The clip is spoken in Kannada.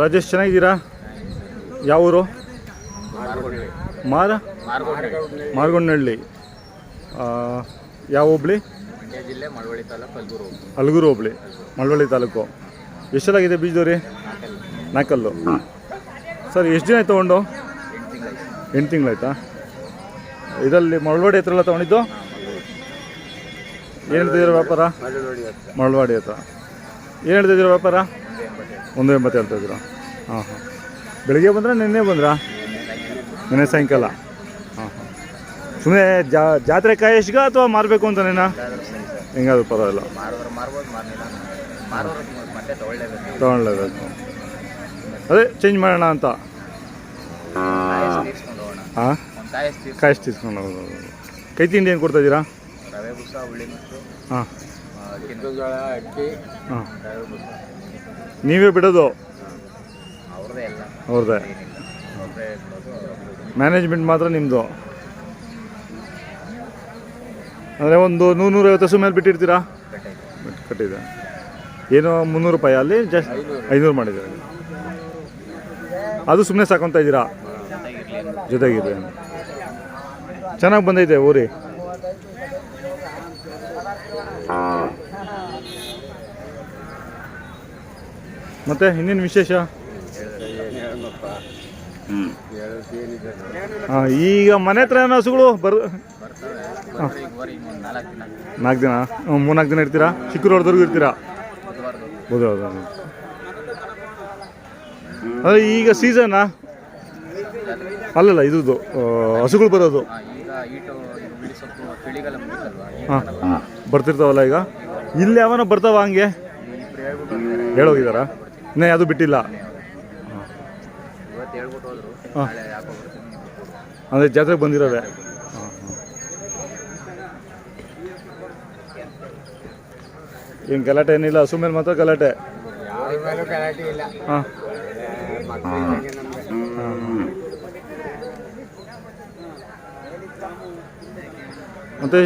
ರಾಜೇಶ್ ಚೆನ್ನಾಗಿದ್ದೀರಾ? ಯಾವ ಊರು? ಮಾರ್ಗೊಂಡನಹಳ್ಳಿ. ಯಾವ ಹೋಬಳಿ? ಜಿಲ್ಲೆ ಮಳವಳ್ಳಿ ತಾಲೂಕು, ಅಲಗೂರು ಹೋಬಳಿ, ಮಳವಳ್ಳಿ ತಾಲೂಕು. ಎಷ್ಟೆಲ್ಲಾಗಿದೆ ಬೀಜದವ್ರಿ? 4 ಕಲ್ಲು. ಸರ್ ಎಷ್ಟು ದಿನ ಆಯ್ತು ತೊಗೊಂಡು? 8 ತಿಂಗಳಾಯ್ತಾ? ಇದರಲ್ಲಿ ಮಳವಳ್ಳಿ ಹತ್ರ ಎಲ್ಲ ತೊಗೊಂಡಿದ್ದು? ಏನು ಹೇಳ್ತಿದ್ದೀರ ವ್ಯಾಪಾರ? ಮಳವಳ್ಳಿ ಹತ್ರ ಏನು ಹೇಳ್ತಿದ್ದೀರ ವ್ಯಾಪಾರ? 180 ಹೇಳ್ತಾಯಿದ್ದೀರಾ? ಹಾಂ. ಬೆಳಿಗ್ಗೆ ಬಂದ್ರಾ ನಿನ್ನೆ ಬಂದ್ರಾ? ನಿನ್ನೆ ಸಾಯಂಕಾಲ. ಹಾಂ. ಸುಮ್ಮನೆ ಜಾತ್ರೆ ಕಾಯಷ್ಗ ಅಥವಾ ಮಾರಬೇಕು ಅಂತನೇನಾ? ಹೆಂಗಾದ್ರು ಪರವಾಗಿಲ್ಲ, ತೊಗೊಳ್ಳೇಬೇಕು. ಅದೇ ಚೇಂಜ್ ಮಾಡೋಣ ಅಂತ. ಹಾಂ, ಕಾಯಷ್ಟು ತೀಸ್ಕೊಂಡು ಹೋಗೋದು. ಕೈ ತಿಂಡಿ ಏನು ಕೊಡ್ತಾಯಿದ್ದೀರಾ? ಹಾಂ ಹಾಂ. ನೀವೇ ಬಿಡೋದು? ಅವ್ರದ್ದೇ. ಮ್ಯಾನೇಜ್ಮೆಂಟ್ ಮಾತ್ರ ನಿಮ್ಮದು? ಅಂದರೆ ಒಂದು 100-150 ಹಸು ಮೇಲೆ ಬಿಟ್ಟಿರ್ತೀರಾ? ಕಟ್ಟಿದೆ. ಏನು 300 ರೂಪಾಯಿ ಅಲ್ಲಿ ಜಸ್ಟ್ 500 ಮಾಡಿದ್ದೀರ? ಅದು ಸುಮ್ಮನೆ ಸಾಕೊತಾ ಇದ್ದೀರಾ? ಜೊತೆಗಿದೆ. ಚೆನ್ನಾಗಿ ಬಂದೈತೆ ಊರಿ. ಮತ್ತೆ ಇನ್ನೇನು ವಿಶೇಷ? ಹಾಂ, ಈಗ ಮನೆ ಹತ್ರ ಏನೋ ಹಸುಗಳು 4 ದಿನ 3-4 ದಿನ ಇರ್ತೀರಾ? ಶುಕ್ರವಾರದವರೆಗೂ ಇರ್ತೀರಾ? ಬುಧವಾರ. ಅದೇ ಈಗ ಸೀಸನಾ? ಅಲ್ಲಲ್ಲ, ಇದ್ದು ಹಸುಗಳು ಬರೋದು. ಹಾಂ, ಬರ್ತಿರ್ತಾವಲ್ಲ ಈಗ. ಇಲ್ಲಿ ಯಾವನ ಬರ್ತಾವ ಹಂಗೆ? ಹೇಳೋಗಿದ್ದಾರಾ? ಇನ್ನೂ ಯಾವುದು ಬಿಟ್ಟಿಲ್ಲ? ಹಾಂ, ಅಂದರೆ ಜಾತ್ರೆಗೆ ಬಂದಿರೋದೆ. ಹಾಂ ಹಾಂ. ಏನು ಗಲಾಟೆ ಏನಿಲ್ಲ? ಹಸು ಮೇಲೆ ಮಾತ್ರ ಗಲಾಟೆ? ಹಾಂ ಹಾಂ. ಮತ್ತು